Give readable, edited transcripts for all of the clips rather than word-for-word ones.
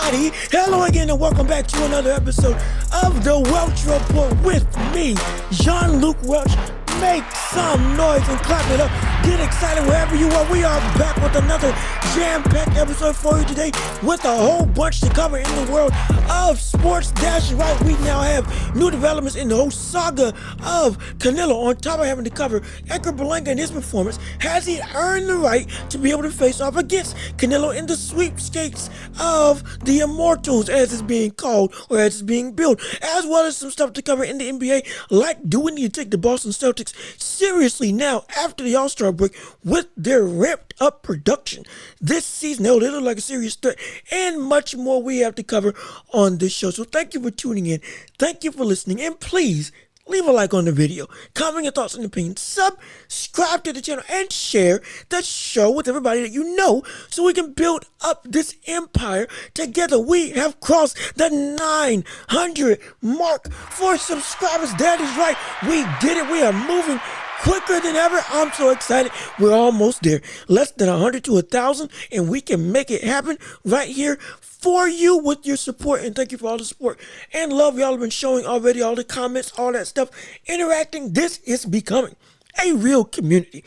everybody. Hello again and welcome back to another episode of the Welch Report with me, Jean-Luc Welch. Make some noise and clap it up. Get excited wherever you are. We are back with another jam-packed episode for you today with a whole bunch to cover in the world of sports. That's right, we now have new developments in the whole saga of Canelo. On top of having to cover Edgar Berlanga and his performance, has he earned the right to be able to face off against Canelo in the sweepstakes of the Immortals, as it's being called or as it's being billed, as well as some stuff to cover in the NBA, like do we need to take the Boston Celtics seriously now after the All-Star break with their ramped up production this season? They look like a serious threat, and much more we have to cover on this show. So thank you for tuning in, thank you for listening, and please leave a like on the video, comment your thoughts and opinions, subscribe to the channel, and share the show with everybody that you know so we can build up this empire together. We have crossed the 900 mark for subscribers. That is right. We did it. We are moving quicker than ever. I'm so excited. We're almost there. Less than 100 to 1,000, and we can make it happen right here for you with your support. And thank you for all the support and love y'all have been showing already, all the comments, all that stuff, interacting. This is becoming a real community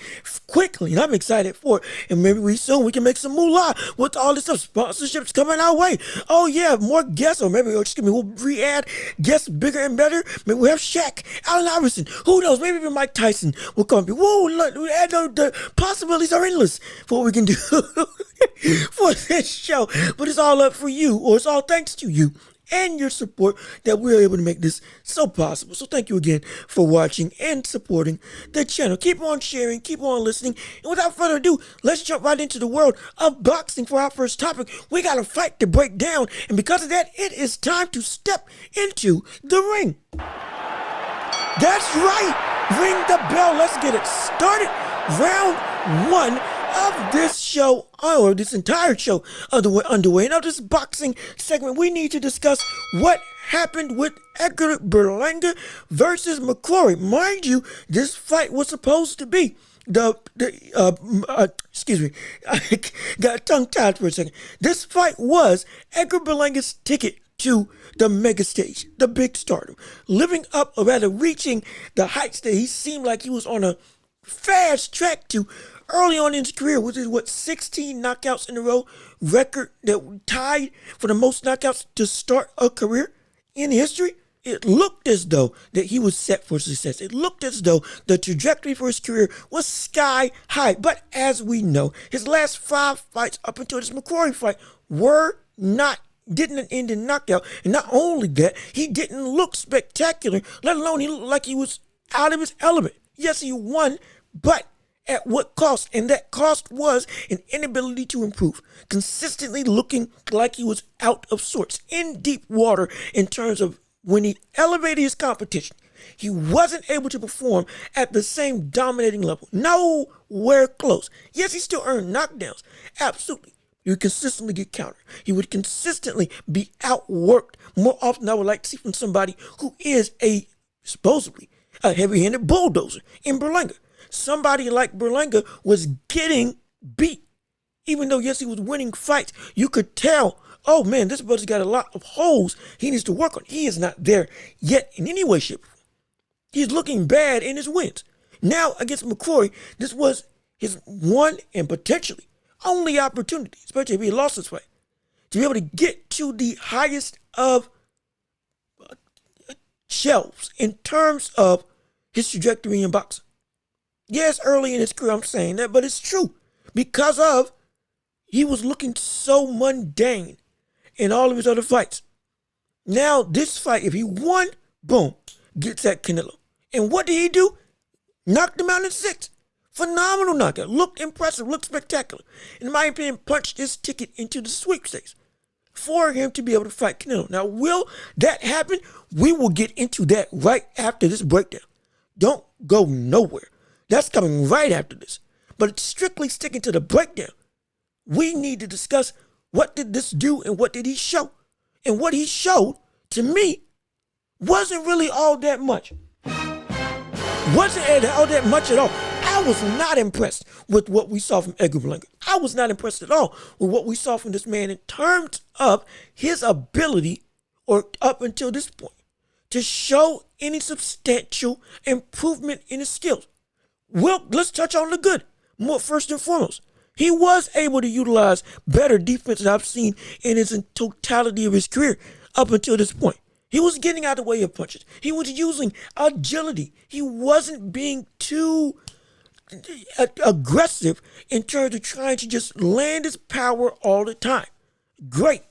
quickly, and I'm excited for it. And maybe we can make some moolah with all this stuff. Sponsorships coming our way. Oh yeah, more guests, or maybe we'll re-add guests bigger and better. Maybe we'll have Shaq, Allen Iverson, who knows, maybe even Mike Tyson will come. Whoa, look, the possibilities are endless for what we can do for this show. But it's all up for you, or it's all thanks to you and your support that we're able to make this so possible. So thank you again for watching and supporting the channel. Keep on sharing, keep on listening, and without further ado, let's jump right into the world of boxing for our first topic. We got a fight to break down, and because of that, it is time to step into the ring. That's right, ring the bell. Let's get it started. Round one of this show, or this entire show underway. Now, this boxing segment, we need to discuss what happened with Edgar Berlanga versus MCcory. Mind you, this fight was supposed to be excuse me, I got tongue-tied for a second. This fight was Edgar Berlanga's ticket to the mega stage, the big stardom, living up, or rather reaching the heights that he seemed like he was on a fast track to early on in his career, which is 16 knockouts in a row, record that tied for the most knockouts to start a career in history. It looked as though that he was set for success. It looked as though the trajectory for his career was sky high. But as we know, his last 5 fights up until this MCcory fight didn't end in knockout. And not only that, he didn't look spectacular, let alone he looked like he was out of his element. Yes, he won, but at what cost? And that cost was an inability to improve, consistently looking like he was out of sorts, in deep water in terms of when he elevated his competition. He wasn't able to perform at the same dominating level. Nowhere close. Yes, he still earned knockdowns. Absolutely. He would consistently get countered. He would consistently be outworked. More often than I would like to see from somebody who is supposedly a heavy-handed bulldozer in Berlanga. Somebody like Berlanga was getting beat. Even though, yes, he was winning fights, you could tell, oh man, this brother's got a lot of holes he needs to work on. He is not there yet in any way, shape, or form. He's looking bad in his wins. Now, against MCcory, this was his one and potentially only opportunity, especially if he lost this fight, to be able to get to the highest of shelves in terms of his trajectory in boxing. Yes, early in his career I'm saying that, but it's true. Because he was looking so mundane in all of his other fights. Now, this fight, if he won, boom, gets at Canelo. And what did he do? Knocked him out in 6. Phenomenal knockout. Looked impressive, looked spectacular. In my opinion, punched his ticket into the sweepstakes for him to be able to fight Canelo. Now, will that happen? We will get into that right after this breakdown. Don't go nowhere. That's coming right after this. But it's strictly sticking to the breakdown. We need to discuss what did this do and what did he show. And what he showed, to me, wasn't really all that much. Wasn't all that much at all. I was not impressed with what we saw from Edgar Berlanga. I was not impressed at all with what we saw from this man in terms of his ability, or up until this point, to show any substantial improvement in his skills. Well, let's touch on the good. More first and foremost, he was able to utilize better defense than I've seen in his totality of his career up until this point. He was getting out of the way of punches. He was using agility. He wasn't being too aggressive in terms of trying to just land his power all the time. Great.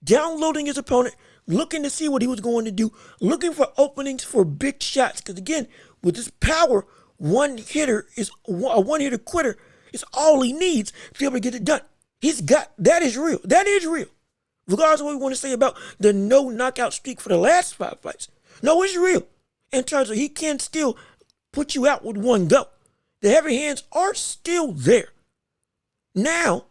Downloading his opponent, looking to see what he was going to do, looking for openings for big shots. Because again, with his power, a one-hitter quitter is all he needs to be able to get it done. That is real. That is real. Regardless of what we want to say about the no knockout streak for the last 5 fights. No, it's real. In terms of he can still put you out with one go. The heavy hands are still there. Now,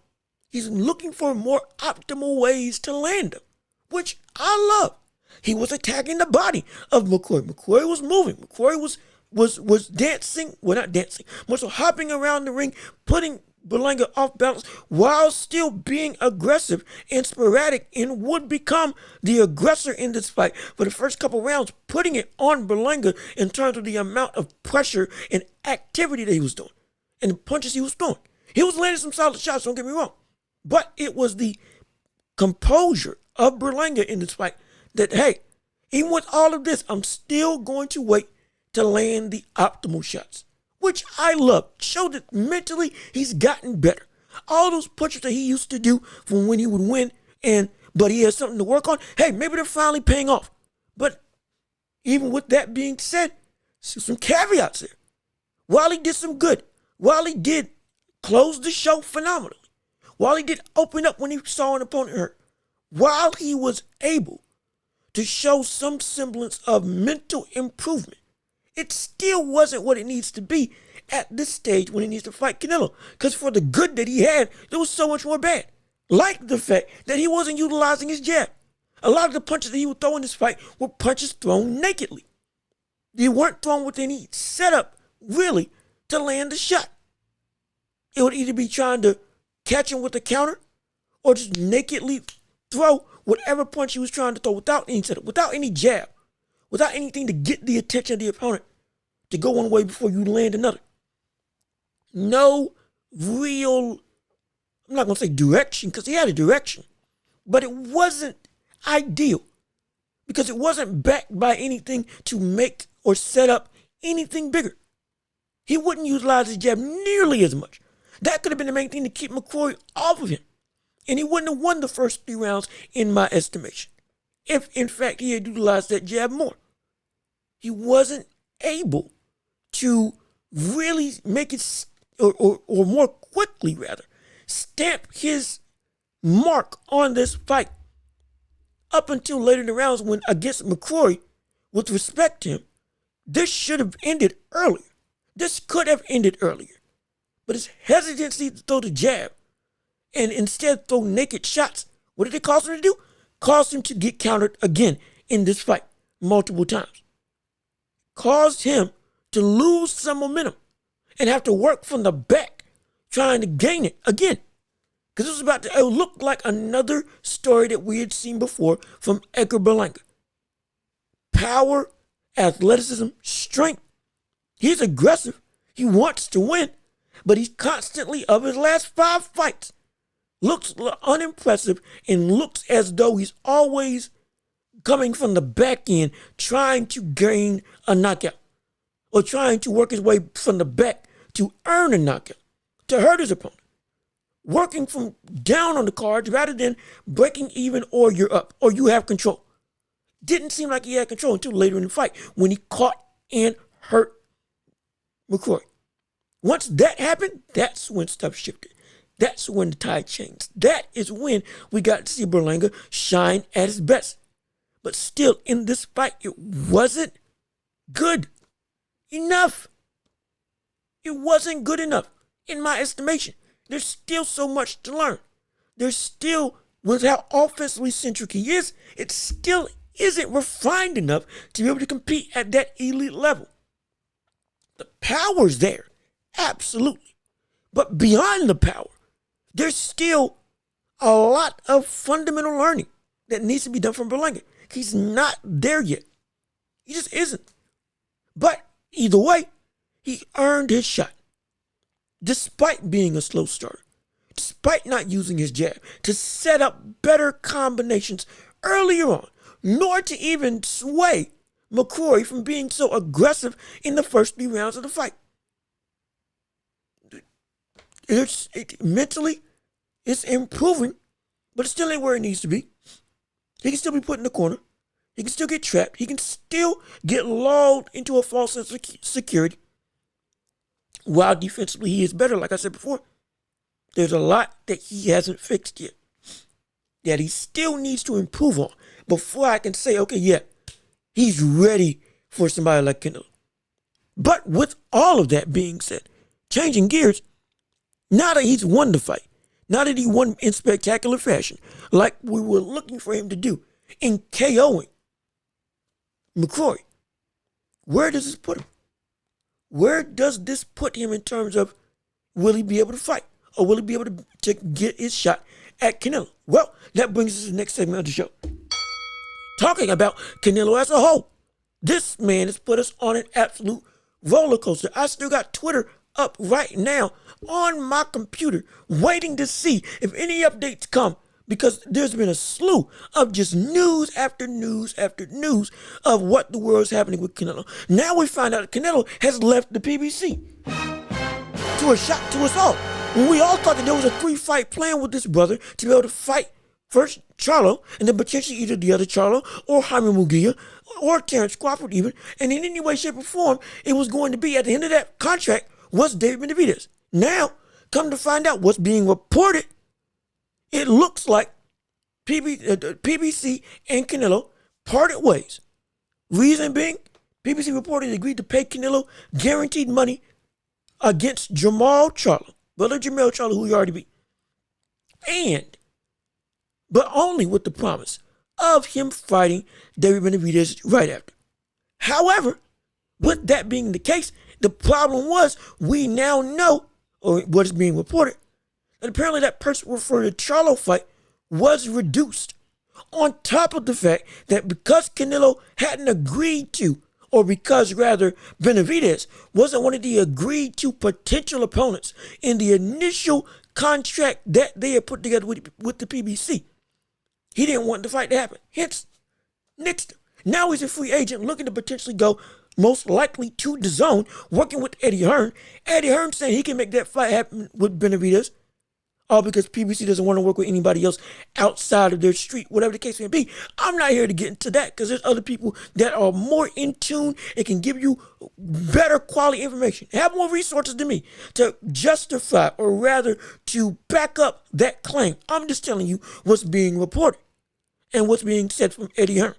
he's looking for more optimal ways to land them, which I love. He was attacking the body of MCcory. MCcory was moving. MCcory was dancing, well, not dancing, but so hopping around the ring, putting Berlanga off balance while still being aggressive and sporadic, and would become the aggressor in this fight for the first couple rounds, putting it on Berlanga in terms of the amount of pressure and activity that he was doing and the punches he was throwing. He was landing some solid shots, don't get me wrong, but it was the composure of Berlanga in this fight that, hey, even with all of this, I'm still going to wait to land the optimal shots, which I love. Showed that mentally he's gotten better. All those punches that he used to do from when he would win, but he has something to work on, hey, maybe they're finally paying off. But even with that being said, some caveats there. While he did some good, while he did close the show phenomenally, while he did open up when he saw an opponent hurt, while he was able to show some semblance of mental improvement, it still wasn't what it needs to be at this stage when he needs to fight Canelo. Because for the good that he had, there was so much more bad. Like the fact that he wasn't utilizing his jab. A lot of the punches that he would throw in this fight were punches thrown nakedly. They weren't thrown with any setup, really, to land the shot. It would either be trying to catch him with a counter or just nakedly throw whatever punch he was trying to throw without any setup, without any jab, without anything to get the attention of the opponent to go one way before you land another. No real, I'm not going to say direction, because he had a direction, but it wasn't ideal because it wasn't backed by anything to make or set up anything bigger. He wouldn't utilize his jab nearly as much. That could have been the main thing to keep MCcory off of him. And he wouldn't have won the first 3 rounds in my estimation, if in fact he had utilized that jab more. He wasn't able to really make it, or more quickly rather, stamp his mark on this fight up until later in the rounds when, against MCcory, with respect to him, this should have ended earlier. This could have ended earlier. But his hesitancy to throw the jab and instead throw naked shots, what did it cause him to do? Caused him to get countered again in this fight multiple times. Caused him to lose some momentum and have to work from the back trying to gain it again. Because it was about to look like another story that we had seen before from Edgar Berlanga. Power, athleticism, strength. He's aggressive. He wants to win. But he's constantly, of his last 5 fights, looks unimpressive and looks as though he's always coming from the back end trying to gain a knockout or trying to work his way from the back to earn a knockout, to hurt his opponent. Working from down on the cards rather than breaking even or you're up or you have control. Didn't seem like he had control until later in the fight when he caught and hurt MCcory. Once that happened, that's when stuff shifted. That's when the tide changed. That is when we got to see Berlanga shine at his best. But still, in this fight, it wasn't good enough. It wasn't good enough, in my estimation. There's still so much to learn. There's still, with how offensively centric he is, it still isn't refined enough to be able to compete at that elite level. The power's there, absolutely. But beyond the power, There's still a lot of fundamental learning that needs to be done from Berlanga. He's not there yet. He just isn't. But either way, he earned his shot. Despite being a slow starter, despite not using his jab to set up better combinations earlier on, nor to even sway MCcory from being so aggressive in the first 3 rounds of the fight. Mentally, it's improving, but it still ain't where it needs to be. He can still be put in the corner. He can still get trapped. He can still get lulled into a false sense of security. While defensively he is better, like I said before, there's a lot that he hasn't fixed yet that he still needs to improve on before I can say, okay, yeah, he's ready for somebody like Canelo. But with all of that being said, changing gears, now that he's won the fight, now that he won in spectacular fashion, like we were looking for him to do in KOing MCcory, where does this put him? Where does this put him in terms of will he be able to fight? Or will he be able to get his shot at Canelo? Well, that brings us to the next segment of the show. Talking about Canelo as a whole. This man has put us on an absolute roller coaster. I still got Twitter up right now on my computer waiting to see if any updates come, because there's been a slew of just news after news after news of what the world's happening with Canelo. Now we find out that Canelo has left the PBC, to a shock to us all. When we all thought that there was a 3-fight plan with this brother to be able to fight first Charlo, and then potentially either the other Charlo or Jaime Munguia or Terrence Crawford even, and in any way, shape, or form, it was going to be at the end of that contract was David Benavidez. Now, come to find out what's being reported, it looks like PBC and Canelo parted ways. Reason being, PBC reported agreed to pay Canelo guaranteed money against Jamal Charlo, brother Jamal Charlo, who he already beat. But only with the promise of him fighting David Benavidez right after. However, with that being the case, the problem was we now know, or what is being reported, that apparently that person referred to Charlo fight was reduced. On top of the fact that because Canelo hadn't agreed to, or because rather Benavidez wasn't one of the agreed to potential opponents in the initial contract that they had put together with the PBC, he didn't want the fight to happen. Hence, nixed him. Now he's a free agent looking to potentially go most likely to the zone, working with Eddie Hearn. Eddie Hearn saying he can make that fight happen with Benavidez, all because PBC doesn't want to work with anybody else outside of their street, whatever the case may be. I'm not here to get into that because there's other people that are more in tune and can give you better quality information, have more resources than me to justify or rather to back up that claim. I'm just telling you what's being reported and what's being said from Eddie Hearn.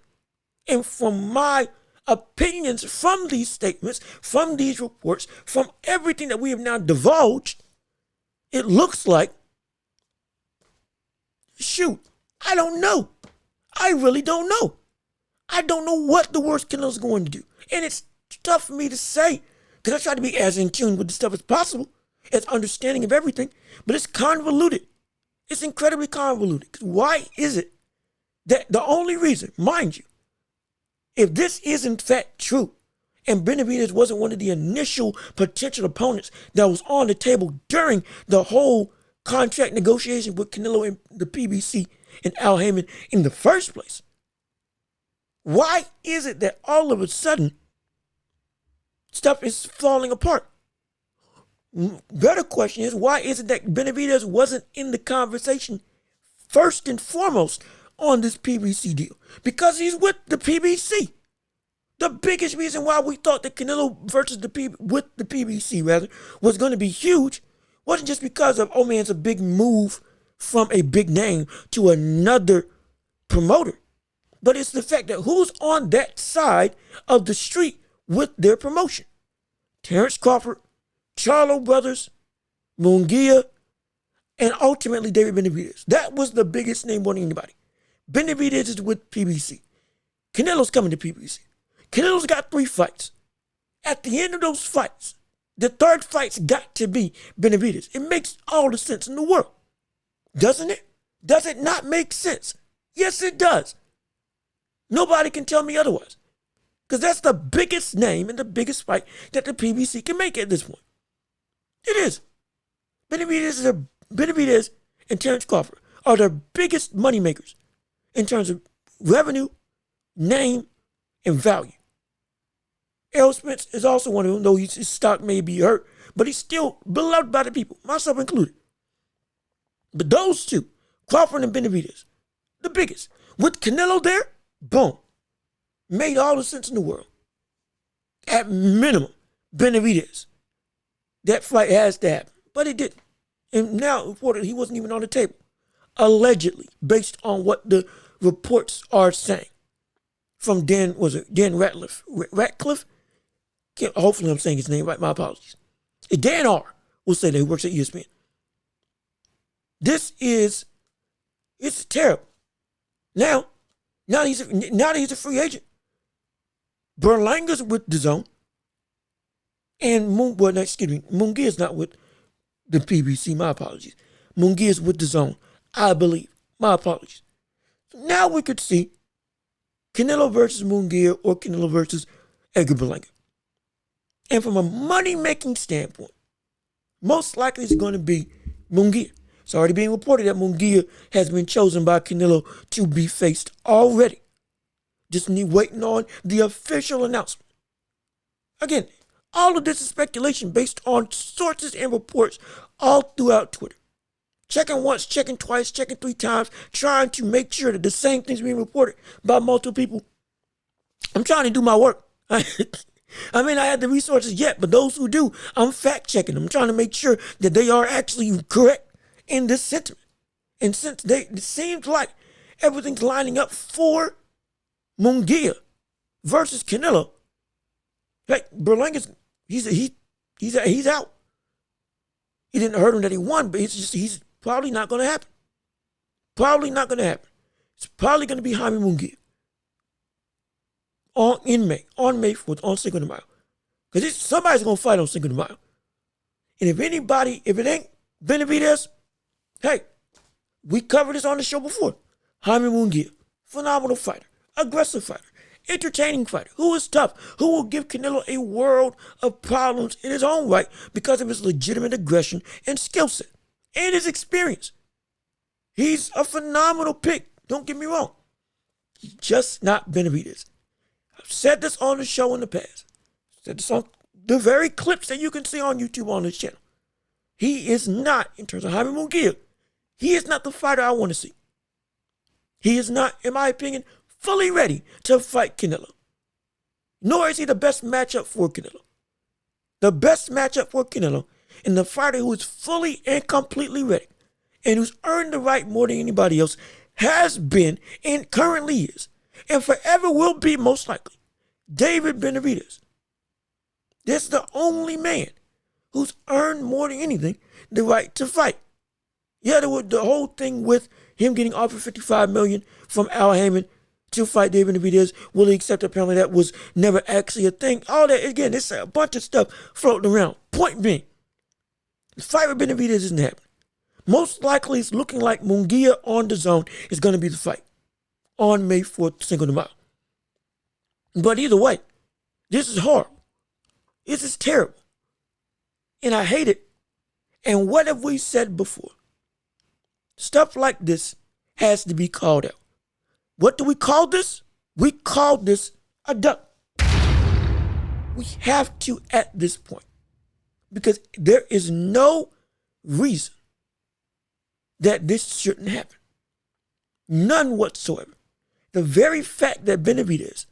And from my opinions from these statements, from these reports, from everything that we have now divulged, it looks like, shoot, I don't know. I really don't know. I don't know what the worst Canelo's going to do. And it's tough for me to say because I try to be as in tune with the stuff as possible, as understanding of everything, but it's convoluted. It's incredibly convoluted. Why is it that the only reason, mind you, if this is in fact true, and Benavidez wasn't one of the initial potential opponents that was on the table during the whole contract negotiation with Canelo and the PBC and Al Haymon in the first place, why is it that all of a sudden stuff is falling apart? Better question is, why is it that Benavidez wasn't in the conversation first and foremost on this PBC deal? Because he's with the PBC. The biggest reason why we thought that Canelo versus the PBC rather was going to be huge wasn't just because of, oh man, it's a big move from a big name to another promoter, but it's the fact that who's on that side of the street with their promotion. Terrence Crawford, Charlo brothers, Munguia, and ultimately David Benavidez. That was the biggest name more than anybody. Benavidez is with PBC. Canelo's coming to PBC. Canelo's got 3 fights. At the end of those fights, the third fight's got to be Benavidez. It makes all the sense in the world. Doesn't it? Does it not make sense? Yes, it does. Nobody can tell me otherwise. Because that's the biggest name and the biggest fight that the PBC can make at this point. It is. Benavidez and Terrence Crawford are the biggest money makers in terms of revenue, name, and value. Errol Spence is also one of them, though his stock may be hurt, but he's still beloved by the people, myself included. But those two, Crawford and Benavidez, the biggest. With Canelo there, boom. Made all the sense in the world. At minimum, Benavidez. That fight has to happen. But it didn't. And now, reported he wasn't even on the table. Allegedly, based on what the reports are saying. From Dan Ratcliffe? Hopefully I'm saying his name right. My apologies. Dan R. will say that he works at ESPN. It's terrible. Now that he's a free agent, Berlanga's with the zone, and Munguia is not with the PBC. My apologies. Munguia is with the zone, I believe. My apologies. So now we could see Canelo versus Munguia or Canelo versus Edgar Berlanga. And from a money-making standpoint, most likely it's going to be Munguia. It's already being reported that Munguia has been chosen by Canelo to be faced already. Just waiting on the official announcement. Again, all of this is speculation based on sources and reports all throughout Twitter. Checking once, checking twice, checking 3 times, trying to make sure that the same thing's being reported by multiple people. I'm trying to do my work. I may not have the resources yet, but those who do, I'm fact-checking. I'm trying to make sure that they are actually correct in this sentiment. And since it seems like everything's lining up for Munguia versus Canelo, like Berlanga's, he's out. He didn't hurt him that he won, but he's probably not going to happen. Probably not going to happen. It's probably going to be Jaime Munguia on May 4th, on Cinco de Mayo. Because somebody's going to fight on Cinco de Mayo. And if it ain't Benavidez, hey, we covered this on the show before. Jaime Munguia, phenomenal fighter, aggressive fighter, entertaining fighter, who is tough, who will give Canelo a world of problems in his own right because of his legitimate aggression and skill set and his experience. He's a phenomenal pick, don't get me wrong. He's just not Benavidez. I've said this on the show in the past. I've said this on the very clips that you can see on YouTube on this channel. He is not, in terms of Jaime Munguia, he is not the fighter I want to see. He is not, in my opinion, fully ready to fight Canelo. Nor is he the best matchup for Canelo. The best matchup for Canelo and the fighter who is fully and completely ready and who's earned the right more than anybody else has been and currently is and forever will be most likely David Benavidez. This is the only man who's earned more than anything the right to fight. Yeah, the whole thing with him getting offered $55 million from Al Heyman to fight David Benavidez, will he accept? Apparently that was never actually a thing. All that, again, it's a bunch of stuff floating around. Point being, the fight with Benavidez isn't happening. Most likely it's looking like Munguia on the zone is going to be the fight on May 4th, Cinco de Mayo. But either way, this is horrible. This is terrible. And I hate it. And what have we said before? Stuff like this has to be called out. What do we call this? We call this a duck. We have to at this point. Because there is no reason that this shouldn't happen. None whatsoever. The very fact that Benavidez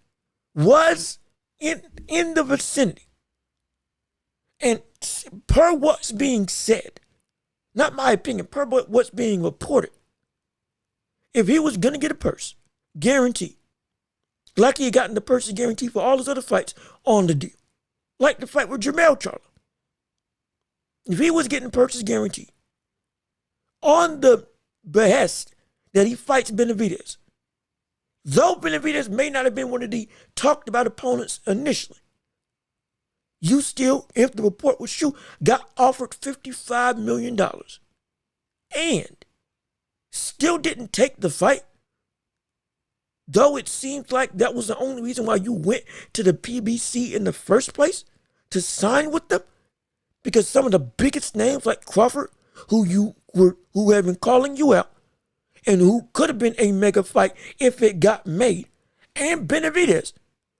was in the vicinity, and per what's being said, not my opinion, per what's being reported, if he was going to get a purse, guaranteed, like he had gotten the purse guarantee for all his other fights on the deal, like the fight with Jermell Charlo, if he was getting purchase guaranteed on the behest that he fights Benavidez, though Benavidez may not have been one of the talked about opponents initially, you still, if the report was true, got offered $55 million. And still didn't take the fight. Though it seems like that was the only reason why you went to the PBC in the first place, to sign with them. Because some of the biggest names like Crawford, who have been calling you out, and who could have been a mega fight if it got made, and Benavidez,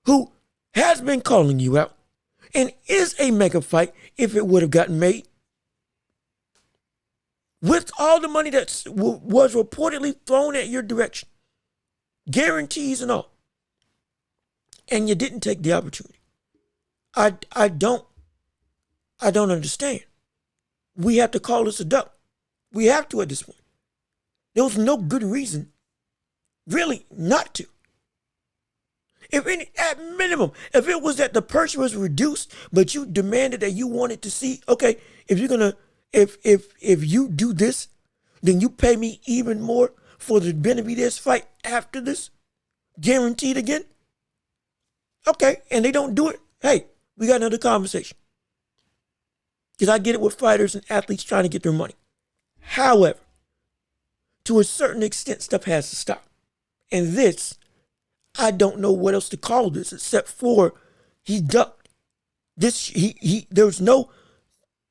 who has been calling you out, and is a mega fight if it would have gotten made. With all the money that was reportedly thrown at your direction, guarantees and all, and you didn't take the opportunity. I don't understand. We have to call this a duck. We have to at this point. There was no good reason, really, not to. If any, at minimum, if it was that the purse was reduced, but you demanded that you wanted to see, okay, if you're gonna, if you do this, then you pay me even more for the Benavidez fight after this, guaranteed again. Okay, and they don't do it. Hey, we got another conversation. Because I get it with fighters and athletes trying to get their money. However, to a certain extent, stuff has to stop. And this, I don't know what else to call this except for he ducked. There's no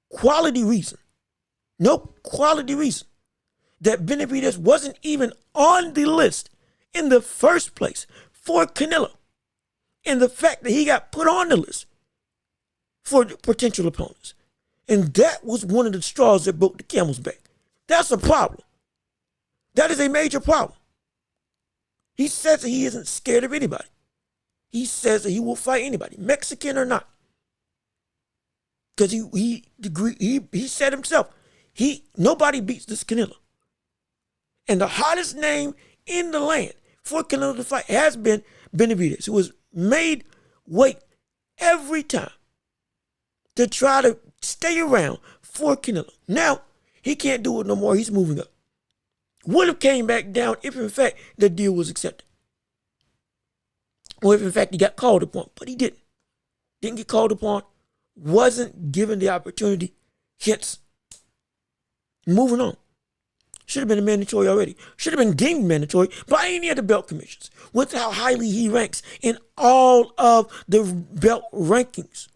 quality reason that Benavidez wasn't even on the list in the first place for Canelo. And the fact that he got put on the list for potential opponents. And that was one of the straws that broke the camel's back. That's a problem. That is a major problem. He says that he isn't scared of anybody. He says that he will fight anybody, Mexican or not. Because he said himself, nobody beats this Canelo. And the hottest name in the land for Canelo to fight has been Benavidez, who was made wait every time to try to stay around for Canelo. Now, he can't do it no more. He's moving up. Would have came back down if, in fact, the deal was accepted. Or if, in fact, he got called upon. But he didn't. Didn't get called upon. Wasn't given the opportunity. Hence, moving on. Should have been a mandatory already. Should have been deemed mandatory by any of the belt commissions. With how highly he ranks in all of the belt rankings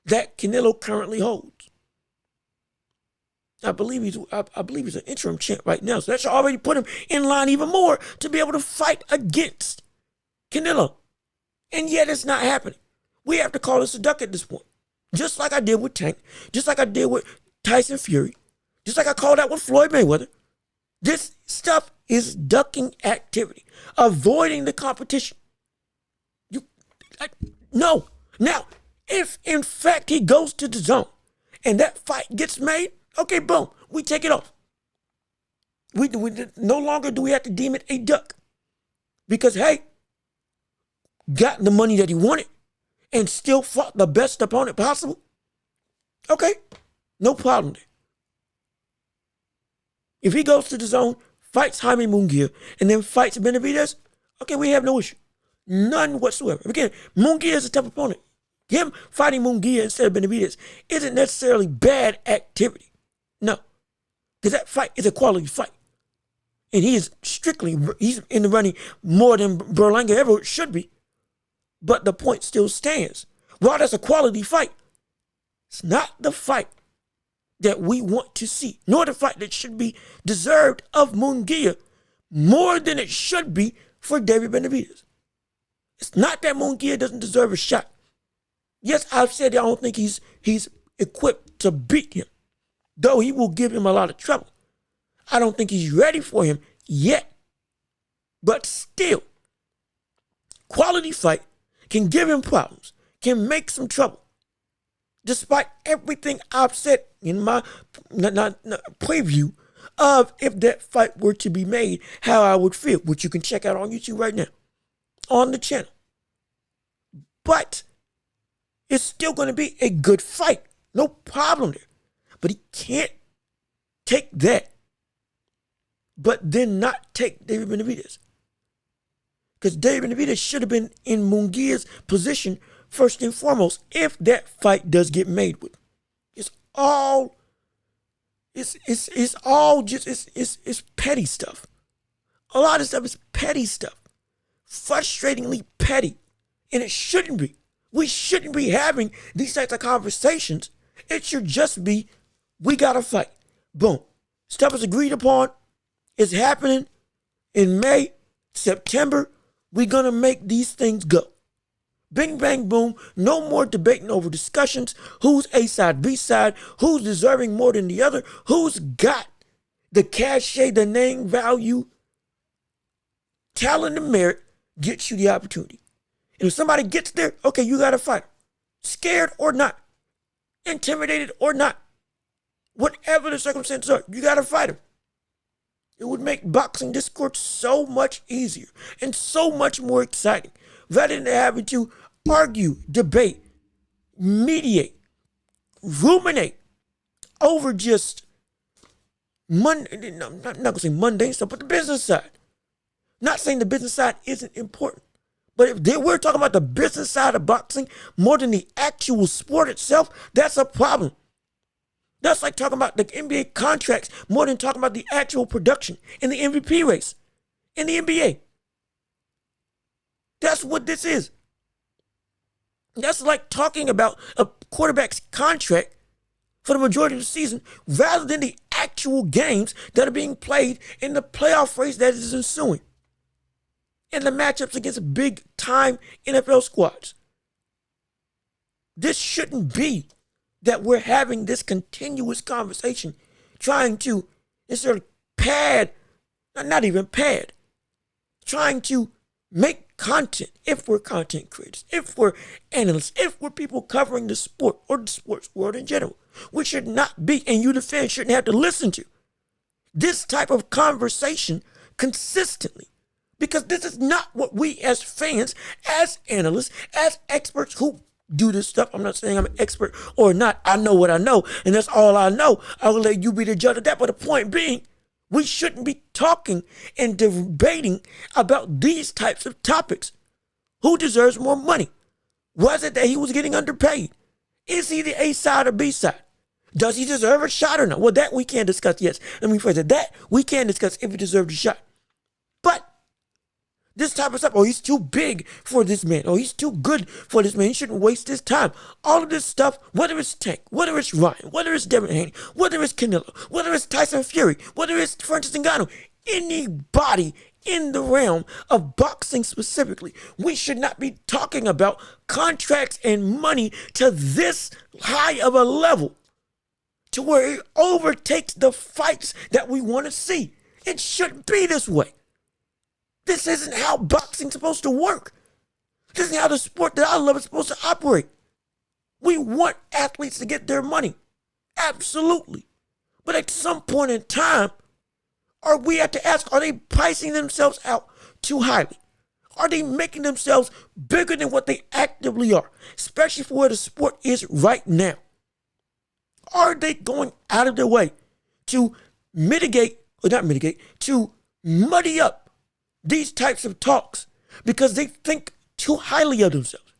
that Canelo currently holds. I believe he's an interim champ right now. So that should already put him in line even more to be able to fight against Canelo. And yet it's not happening. We have to call this a duck at this point. Just like I did with Tank. Just like I did with Tyson Fury. Just like I called out with Floyd Mayweather. This stuff is ducking activity. Avoiding the competition. No. Now, if in fact he goes to the zone and that fight gets made, okay, boom, we take it off. We no longer do we have to deem it a duck. Because, hey, got the money that he wanted and still fought the best opponent possible. Okay, no problem there. If he goes to the zone, fights Jaime Munguia, and then fights Benavidez, okay, we have no issue. None whatsoever. Again, Munguia is a tough opponent. Him fighting Munguia instead of Benavidez isn't necessarily bad activity. No. Because that fight is a quality fight. And he's in the running more than Berlanga ever should be. But the point still stands. While that's a quality fight, it's not the fight that we want to see, nor the fight that should be deserved of Munguia more than it should be for David Benavidez. It's not that Munguia doesn't deserve a shot. Yes, I've said I don't think he's equipped to beat him, though he will give him a lot of trouble. I don't think he's ready for him yet. But still, quality fight can give him problems, can make some trouble. Despite everything I've said in my preview of if that fight were to be made, how I would feel, which you can check out on YouTube right now, on the channel. But it's still going to be a good fight. No problem there. But he can't take that, but then not take David Benavidez. Because David Benavidez should have been in Munguia's position first and foremost if that fight does get made with him. It's all just it's petty stuff. A lot of stuff is petty stuff. Frustratingly petty. And it shouldn't be. We shouldn't be having these types of conversations. It should just be, we gotta fight. Boom. Stuff is agreed upon. It's happening in May, September. We're gonna make these things go. Bing, bang, boom. No more debating over discussions. Who's A side, B side? Who's deserving more than the other? Who's got the cachet, the name value? Talent and merit gets you the opportunity. And if somebody gets there, okay, you got to fight. Scared or not. Intimidated or not. Whatever the circumstances are, you got to fight them. It would make boxing discourse so much easier and so much more exciting. Rather than having to argue, debate, mediate, ruminate over just I'm not going to say mundane stuff, but the business side. Not saying the business side isn't important. But if we're talking about the business side of boxing more than the actual sport itself, that's a problem. That's like talking about the NBA contracts more than talking about the actual production in the MVP race in the NBA. That's what this is. That's like talking about a quarterback's contract for the majority of the season rather than the actual games that are being played in the playoff race that is ensuing. And the matchups against big-time NFL squads. This shouldn't be that we're having this continuous conversation trying to, instead of pad, not even pad, trying to make content, if we're content creators, if we're analysts, if we're people covering the sport or the sports world in general. We should not be, and you the fans shouldn't have to listen to this type of conversation consistently. Because this is not what we as fans, as analysts, as experts who do this stuff. I'm not saying I'm an expert or not. I know what I know, and that's all I know. I will let you be the judge of that. But the point being, we shouldn't be talking and debating about these types of topics. Who deserves more money? Was it that he was getting underpaid? Is he the A side or B side? Does he deserve a shot or not? Well, that we can't discuss. Yes, let me phrase it. That we can discuss if he deserved a shot. But this type of stuff, oh, he's too big for this man. Oh, he's too good for this man. He shouldn't waste his time. All of this stuff, whether it's Tank, whether it's Ryan, whether it's Devin Haney, whether it's Canelo, whether it's Tyson Fury, whether it's Francis Ngannou, anybody in the realm of boxing specifically, we should not be talking about contracts and money to this high of a level to where it overtakes the fights that we want to see. It shouldn't be this way. This isn't how boxing's supposed to work. This isn't how the sport that I love is supposed to operate. We want athletes to get their money. Absolutely. But at some point in time, we have to ask, are they pricing themselves out too highly? Are they making themselves bigger than what they actively are? Especially for where the sport is right now. Are they going out of their way to to muddy up these types of talks because they think too highly of themselves?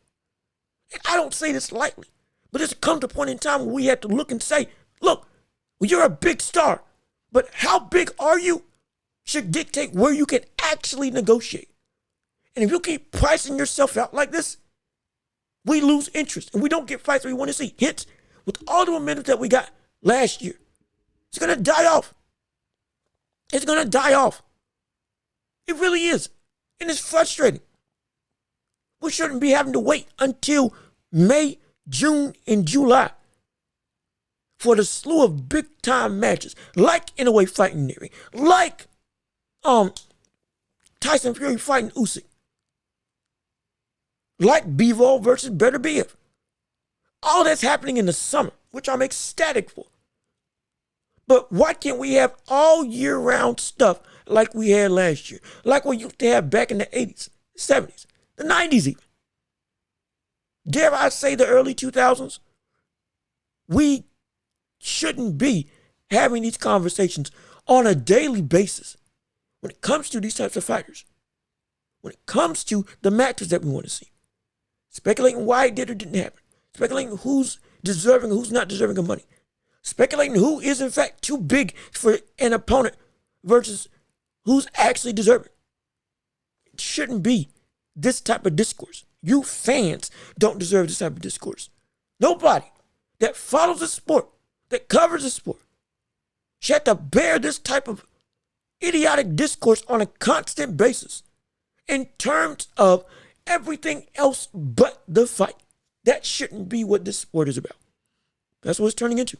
And I don't say this lightly, but it's come to a point in time where we have to look and say, look, well, you're a big star, but how big are you should dictate where you can actually negotiate. And if you keep pricing yourself out like this, we lose interest and we don't get fights we want to see. Hence, with all the momentum that we got last year, it's going to die off. It's going to die off. It really is. And it's frustrating. We shouldn't be having to wait until May, June, and July for the slew of big-time matches, like In a Way fighting Neary, like Tyson Fury fighting Usyk, like Bivol versus Benavidez. All that's happening in the summer, which I'm ecstatic for. But why can't we have all year-round stuff like we had last year, like we used to have back in the 80s, 70s, the 90s even? Dare I say the early 2000s? We shouldn't be having these conversations on a daily basis when it comes to these types of fighters, when it comes to the matches that we want to see. Speculating why it did or didn't happen. Speculating who's deserving and who's not deserving of money. speculating who is in fact too big for an opponent versus who's actually deserving. It shouldn't be this type of discourse. You fans don't deserve this type of discourse. Nobody that follows the sport, that covers the sport, should have to bear this type of idiotic discourse on a constant basis in terms of everything else but the fight. That shouldn't be what this sport is about. That's what it's turning into.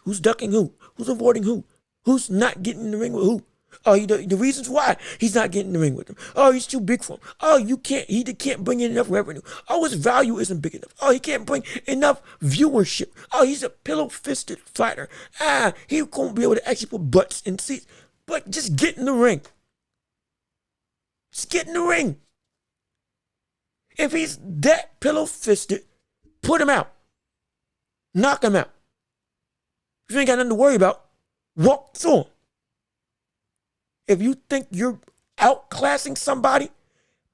Who's ducking who? Who's avoiding who? Who's not getting in the ring with who? Oh, the reasons why he's not getting in the ring with him. Oh, he's too big for him. Oh, he can't bring in enough revenue. Oh, his value isn't big enough. Oh, he can't bring enough viewership. Oh, he's a pillow-fisted fighter. He won't be able to actually put butts in seats. But just get in the ring. Just get in the ring. If he's that pillow-fisted, put him out. Knock him out. If you ain't got nothing to worry about, walk through him. If you think you're outclassing somebody,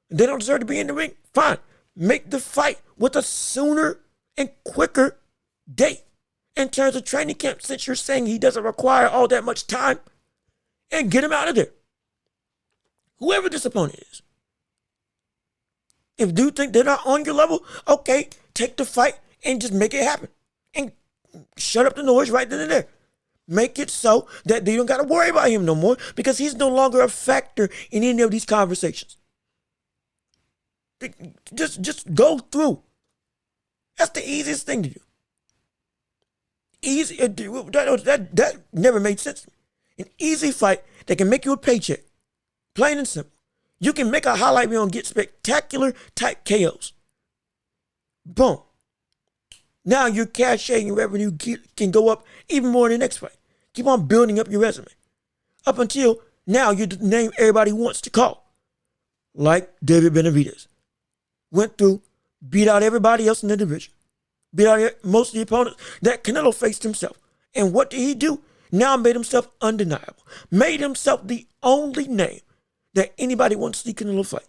they don't deserve to be in the ring, fine. Make the fight with a sooner and quicker date in terms of training camp, since you're saying he doesn't require all that much time, and get him out of there. Whoever this opponent is. If you think they're not on your level, okay, take the fight and just make it happen. And shut up the noise right then and there. Make it so that they don't got to worry about him no more, because he's no longer a factor in any of these conversations. Just go through. That's the easiest thing to do. Easy. That never made sense to me. An easy fight that can make you a paycheck. Plain and simple. You can make a highlight reel and get spectacular type KOs. Boom. Now your cachet and revenue can go up even more in the next fight. Keep on building up your resume. Up until now, you're the name everybody wants to call. Like David Benavidez. Went through, beat out everybody else in the division. Beat out most of the opponents that Canelo faced himself. And what did he do? Now made himself undeniable. Made himself the only name that anybody wants to see Canelo fight.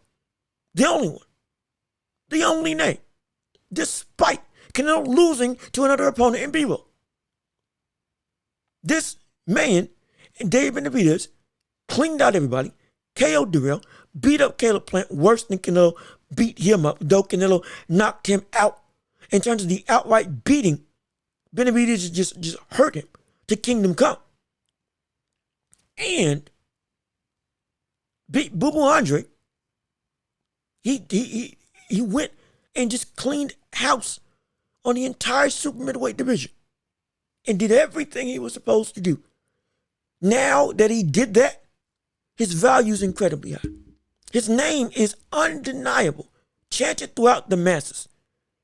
The only one. The only name. Despite Canelo losing to another opponent in B-Roll. This man, David Benavidez, cleaned out everybody, KO'd Durrell, beat up Caleb Plant worse than Canelo beat him up, though Canelo knocked him out. In terms of the outright beating, Benavidez just hurt him to kingdom come. And beat Boo Boo Andre. He went and just cleaned house on the entire super middleweight division and did everything he was supposed to do. Now that he did that, his value is incredibly high. His name is undeniable, chanted throughout the masses.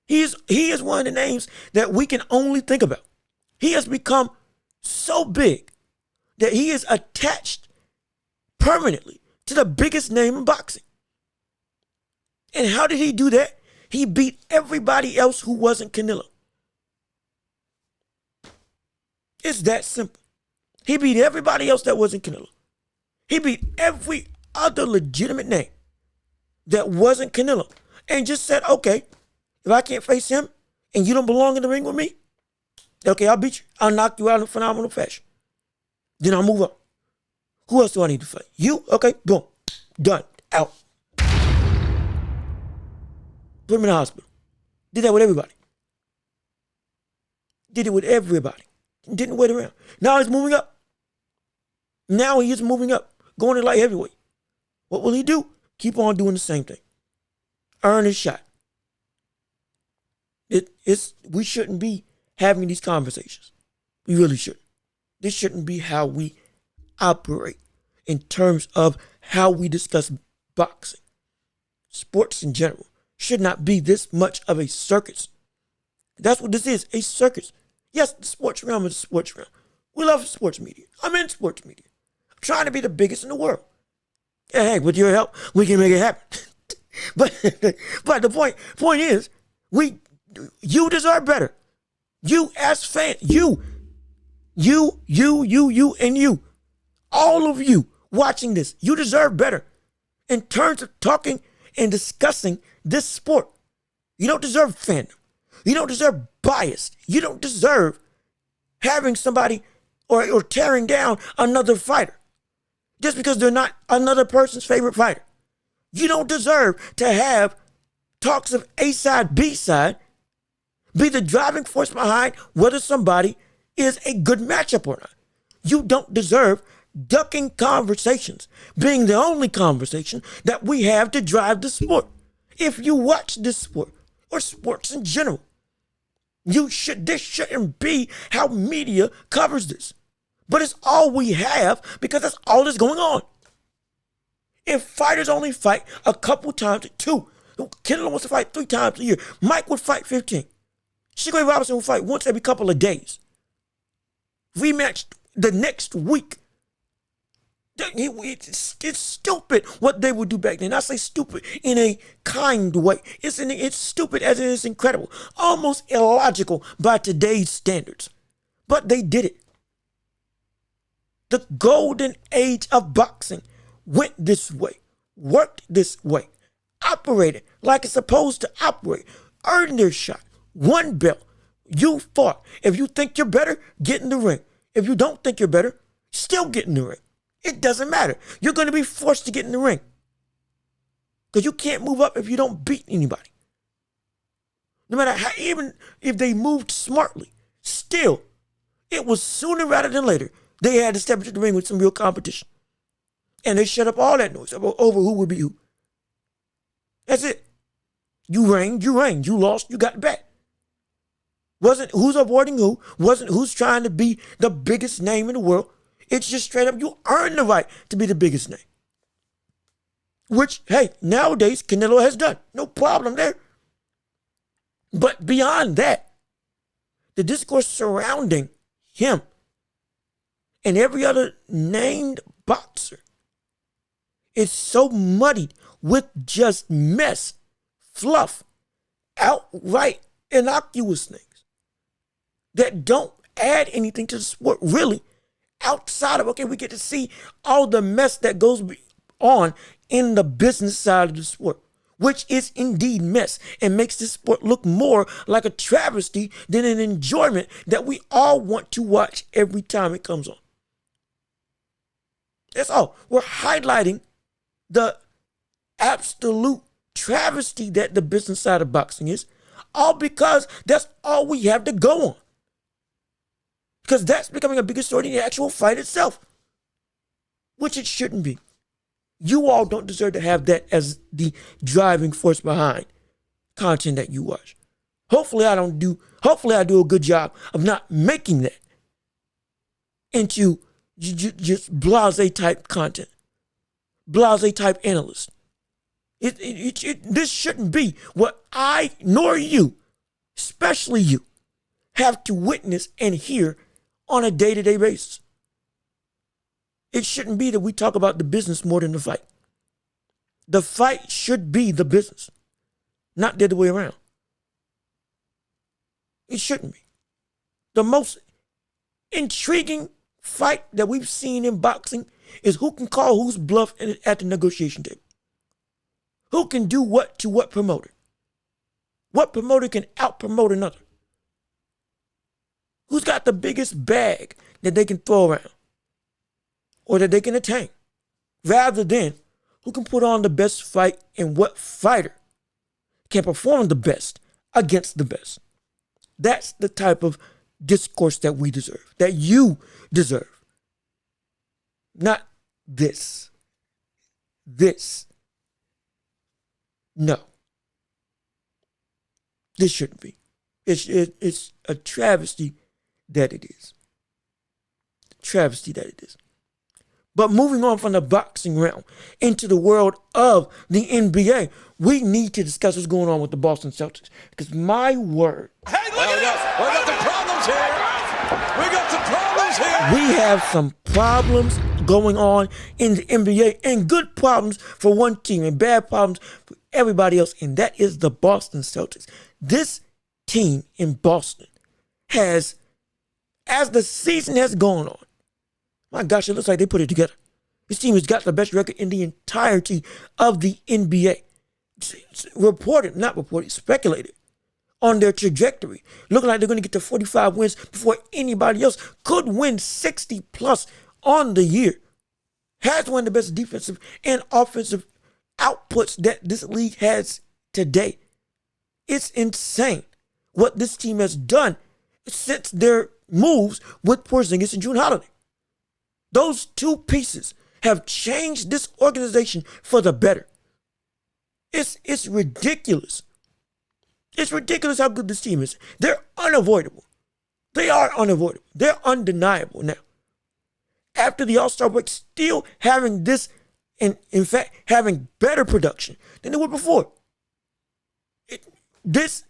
He is one of the names that we can only think about. He has become so big that he is attached permanently to the biggest name in boxing. And how did he do that? He beat everybody else who wasn't Canelo. It's that simple. He beat everybody else that wasn't Canelo. He beat every other legitimate name that wasn't Canelo. And just said, okay, if I can't face him and you don't belong in the ring with me, okay, I'll beat you. I'll knock you out in phenomenal fashion. Then I'll move on. Who else do I need to fight? You? Okay, boom. Done. Out. Put him in the hospital. Did that with everybody. Did it with everybody. Didn't wait around. Now he's moving up. Now he is moving up. Going to light heavyweight. What will he do? Keep on doing the same thing. Earn his shot. We shouldn't be having these conversations. We really shouldn't. This shouldn't be how we operate in terms of how we discuss boxing. Sports in general should not be this much of a circus. That's what this is, a circus. Yes, the sports realm is the sports realm. We love sports media. I'm in sports media. I'm trying to be the biggest in the world. Hey, with your help, we can make it happen. but the point is, you deserve better. You as fans, you, and you. All of you watching this, you deserve better in terms of talking and discussing this sport. You don't deserve fandom. You don't deserve bias. You don't deserve having somebody or tearing down another fighter just because they're not another person's favorite fighter. You don't deserve to have talks of A side, B side be the driving force behind whether somebody is a good matchup or not. You don't deserve ducking conversations being the only conversation that we have to drive the sport. If you watch this sport or sports in general, this shouldn't be how media covers this. But it's all we have because that's all that's going on. If fighters only fight a couple times, 2, Canelo wants to fight 3 times a year. Mike would fight 15. Sugar Ray Robinson would fight once every couple of days. Rematch the next week. It's stupid what they would do back then. I say stupid in a kind way. It's stupid as it is incredible. Almost illogical by today's standards. But they did it. The golden age of boxing went this way, worked this way, operated like it's supposed to operate, earned their shot, won belt. You fought. If you think you're better, get in the ring. If you don't think you're better, still get in the ring. It doesn't matter. You're going to be forced to get in the ring. Because you can't move up if you don't beat anybody. No matter how, even if they moved smartly, still, it was sooner rather than later. They had to step into the ring with some real competition. And they shut up all that noise over who would be who. That's it. You reigned. You lost, you got back. Wasn't who's avoiding who, wasn't who's trying to be the biggest name in the world. It's just straight up, you earn the right to be the biggest name. Which, hey, nowadays, Canelo has done. No problem there. But beyond that, the discourse surrounding him and every other named boxer is so muddied with just mess, fluff, outright innocuous things that don't add anything to the sport, really, outside of, okay, we get to see all the mess that goes on in the business side of the sport, which is indeed mess and makes this sport look more like a travesty than an enjoyment that we all want to watch every time it comes on. That's all. We're highlighting the absolute travesty that the business side of boxing is, all because that's all we have to go on. Because that's becoming a bigger story than the actual fight itself, which it shouldn't be. You all don't deserve to have that as the driving force behind content that you watch. Hopefully I do a good job of not making that into just blase type content, blase type analyst. This shouldn't be what I nor you, especially you, have to witness and hear on a day-to-day basis. It shouldn't be that we talk about the business more than the fight. The fight should be the business, not the other way around. It shouldn't be. The most intriguing fight that we've seen in boxing is who can call who's bluff at the negotiation table. Who can do what to what promoter? What promoter can out-promote another? Who's got the biggest bag that they can throw around or that they can attain? Rather than who can put on the best fight and what fighter can perform the best against the best. That's the type of discourse that we deserve, that you deserve. Not this. This. No. This shouldn't be. It's a travesty that it is. Travesty that it is. But moving on from the boxing realm into the world of the NBA, we need to discuss what's going on with the Boston Celtics. Because my word. Hey, look at this. We got some problems here. We got some problems here. We have some problems going on in the NBA, and good problems for one team and bad problems for everybody else, and that is the Boston Celtics. This team in Boston has, as the season has gone on, my gosh, it looks like they put it together. This team has got the best record in the entirety of the NBA. Speculated on their trajectory, looking like they're going to get to 45 wins before anybody else, could win 60 plus on the year, has one of the best defensive and offensive outputs that this league has today. It's insane what this team has done since their moves with Porzingis and Jrue Holiday. Those two pieces have changed this organization for the better. It's ridiculous. It's ridiculous how good this team is. They're unavoidable. They are unavoidable. They're undeniable now. After the All-Star break, still having this, and in fact, having better production than they were before. This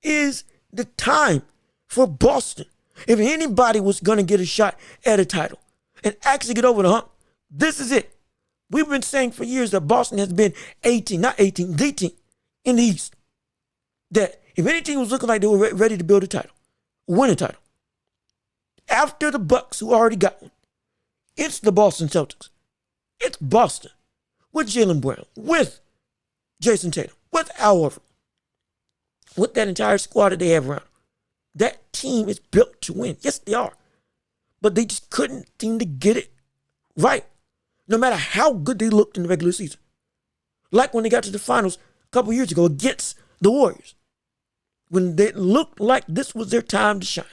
is the time for Boston. If anybody was going to get a shot at a title and actually get over the hump, this is it. We've been saying for years that Boston has been the team in the East. That if any team was looking like they were ready to build a title, win a title, after the Bucks, who already got one, it's the Boston Celtics. It's Boston with Jaylen Brown, with Jason Tatum, with Al Horford, with that entire squad that they have around. That team is built to win. Yes, they are. But they just couldn't seem to get it right, no matter how good they looked in the regular season. Like when they got to the finals a couple years ago against the Warriors, when they looked like this was their time to shine.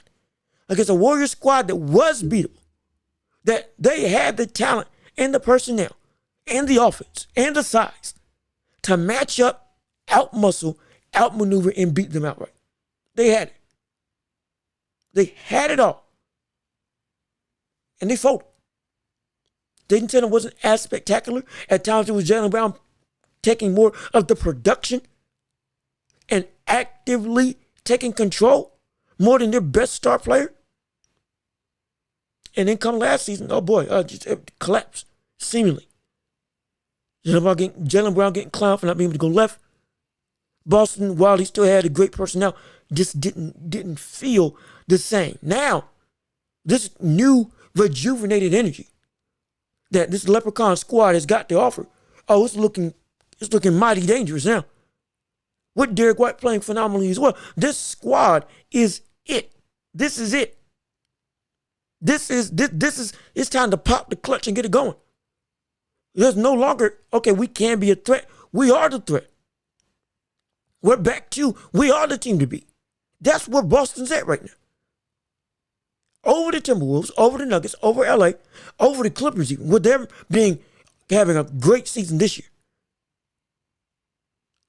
Against a Warriors squad that was beatable, that they had the talent and the personnel and the offense and the size to match up, outmuscle, outmaneuver, and beat them outright. They had it. They had it all. And they folded. Jason Tatum wasn't as spectacular. At times it was Jaylen Brown taking more of the production and actively taking control more than their best star player. And then come last season, oh boy, just collapsed, seemingly. Jaylen Brown getting clowned for not being able to go left. Boston, while he still had a great personnel, just didn't feel the same. Now, this new rejuvenated energy that this Leprechaun squad has got to offer, it's looking mighty dangerous now. With Derek White playing phenomenally as well, this squad is it. This is it. This is it's time to pop the clutch and get it going. There's no longer, okay, we can be a threat. We are the threat. We're back to, we are the team to beat. That's where Boston's at right now. Over the Timberwolves, over the Nuggets, over LA, over the Clippers even, with them having a great season this year.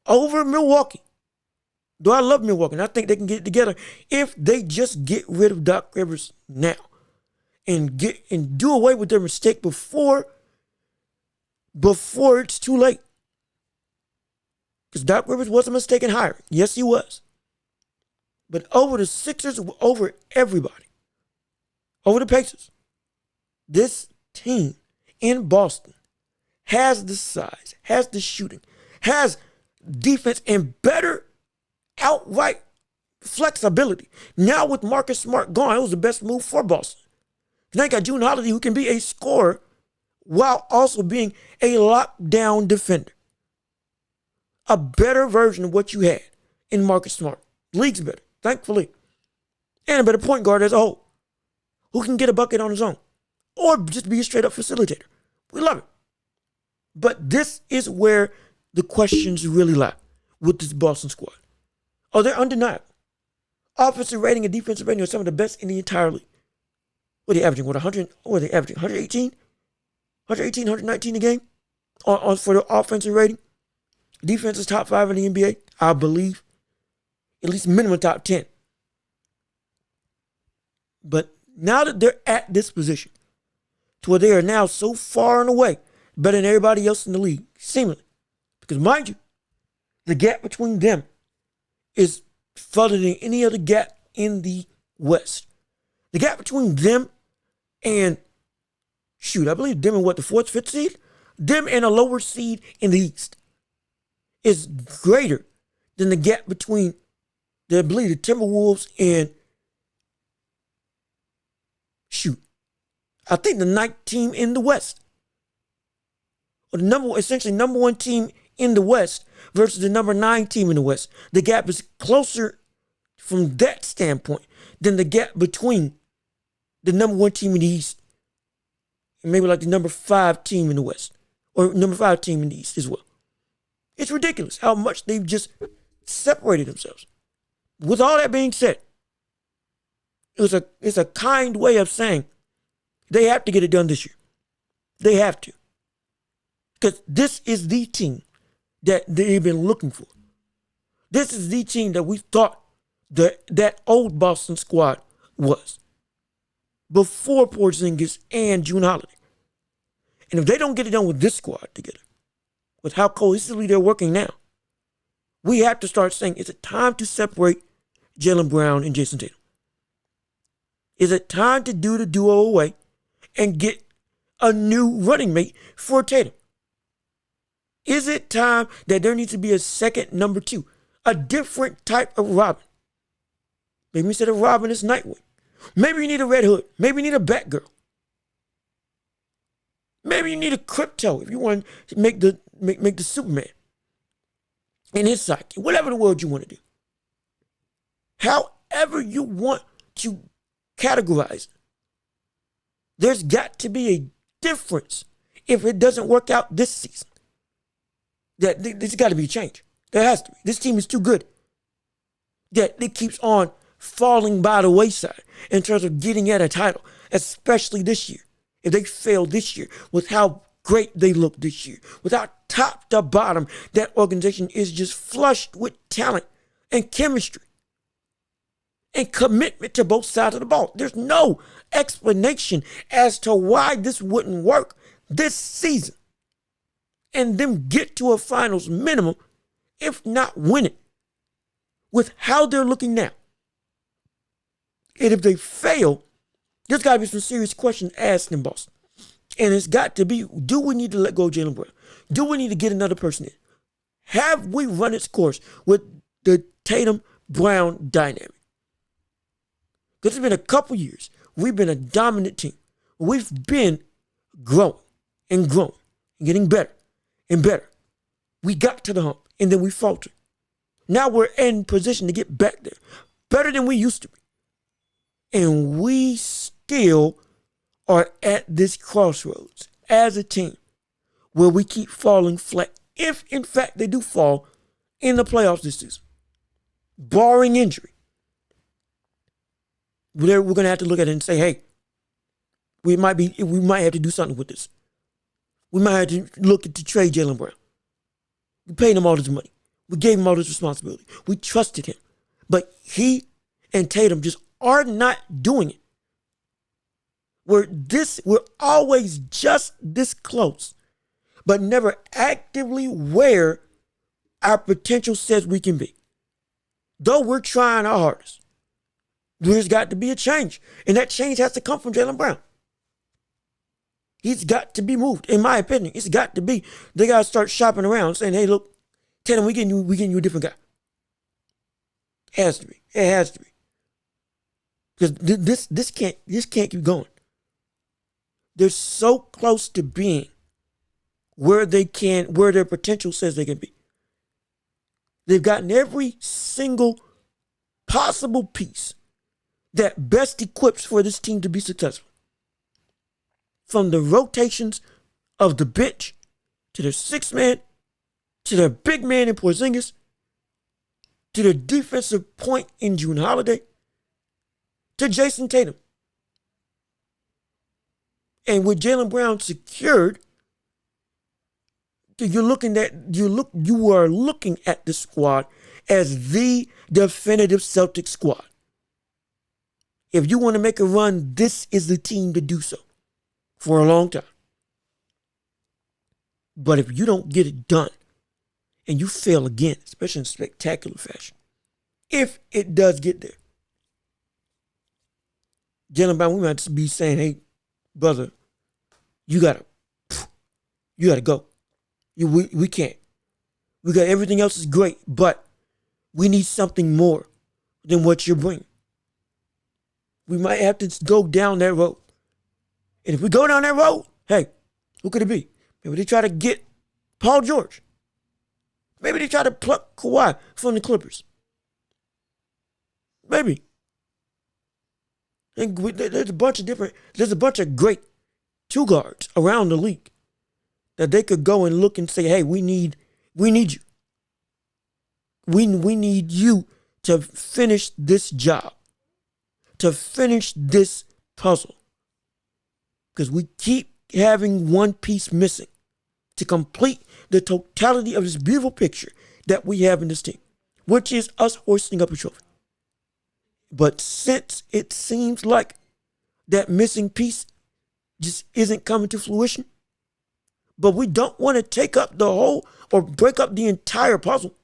Over Milwaukee. Though I love Milwaukee, and I think they can get it together if they just get rid of Doc Rivers now and do away with their mistake before it's too late. Because Doc Rivers was a mistake in hiring. Yes, he was. But over the Sixers, over everybody, over the Pacers, this team in Boston has the size, has the shooting, has defense, and better outright flexibility. Now with Marcus Smart gone, it was the best move for Boston. Now you got Jrue Holiday, who can be a scorer while also being a lockdown defender. A better version of what you had in Marcus Smart. League's better, thankfully. And a better point guard as a whole, who can get a bucket on his own or just be a straight-up facilitator. We love it. But this is where the questions really lie with this Boston squad. Oh, they're undeniable. Offensive rating and defensive rating are some of the best in the entire league. What are they averaging? 118? 119 a game for the offensive rating? Defense is top 5 in the NBA, I believe. At least minimum top 10. But now that they're at this position, to where they are now so far and away better than everybody else in the league, seemingly. Because mind you, the gap between them is further than any other gap in the West. The gap between them and, I believe them and the 4th, 5th seed? Them and a lower seed in the East is greater than the gap between, I believe, the Timberwolves and, I think the 9th team in the West. Or essentially number 1 team in the West versus the number 9 team in the West. The gap is closer from that standpoint than the gap between the number 1 team in the East and maybe like the number 5 team in the West or number 5 team in the East as well. It's ridiculous how much they've just separated themselves. With all that being said, it's a kind way of saying they have to get it done this year. They have to. Because this is the team that they've been looking for. This is the team that we thought that old Boston squad was before Porzingis and June Holiday. And if they don't get it done with this squad together, with how cohesively they're working now, we have to start saying, is it time to separate Jaylen Brown and Jason Tatum? Is it time to do the duo away and get a new running mate for Tatum? Is it time that there needs to be a second number 2, a different type of Robin? Maybe instead of Robin, it's Nightwing. Maybe you need a Red Hood. Maybe you need a Batgirl. Maybe you need a Crypto if you want to make the Superman in his sidekick. Whatever the word you want to do. However you want to categorize it. There's got to be a difference if it doesn't work out this season. There's got to be a change. There has to be. This team is too good that it keeps on falling by the wayside in terms of getting at a title, especially this year. If they fail this year with how great they look this year, with how top to bottom that organization is just flushed with talent and chemistry and commitment to both sides of the ball. There's no explanation as to why this wouldn't work this season and them get to a finals minimum, if not win it, with how they're looking now. And if they fail, there's got to be some serious questions asked in Boston. And it's got to be, do we need to let go of Jaylen Brown? Do we need to get another person in? Have we run its course with the Tatum-Brown dynamic? Because it's been a couple years. We've been a dominant team. We've been growing and growing and getting better and better. We got to the hump and then we faltered. Now we're in position to get back there. Better than we used to be. And we still are at this crossroads as a team where we keep falling flat. If, in fact, they do fall in the playoffs this season, barring injury, we're going to have to look at it and say, hey, we might have to do something with this. We might have to look at to trade Jaylen Brown. We paid him all this money. We gave him all this responsibility. We trusted him. But he and Tatum just are not doing it. We're always just this close, but never actively where our potential says we can be. Though we're trying our hardest. There's got to be a change. And that change has to come from Jaylen Brown. He's got to be moved, in my opinion. It's got to be. They got to start shopping around saying, hey, look, Tatum, we getting you a different guy. It has to be. It has to be. Because this can't keep going. They're so close to being where their potential says they can be. They've gotten every single possible piece that best equips for this team to be successful. From the rotations of the bench to their sixth man, to their big man in Porzingis, to their defensive point in June Holiday, to Jason Tatum. And with Jaylen Brown secured, you are looking at the squad as the definitive Celtics squad. If you want to make a run, this is the team to do so for a long time. But if you don't get it done and you fail again, especially in spectacular fashion, if it does get there, Jaylen Brown, we might be saying, hey, brother, you gotta go. We can't. We got everything else is great, but we need something more than what you're bringing. We might have to go down that road. And if we go down that road, hey, who could it be? Maybe they try to get Paul George. Maybe they try to pluck Kawhi from the Clippers. Maybe. And there's a bunch of great two guards around the league that they could go and look and say, hey, we need you. We need you to finish this job, to finish this puzzle. Because we keep having one piece missing to complete the totality of this beautiful picture that we have in this team, which is us hoisting up a trophy. But since it seems like that missing piece just isn't coming to fruition, but we don't want to take up the whole or break up the entire puzzle.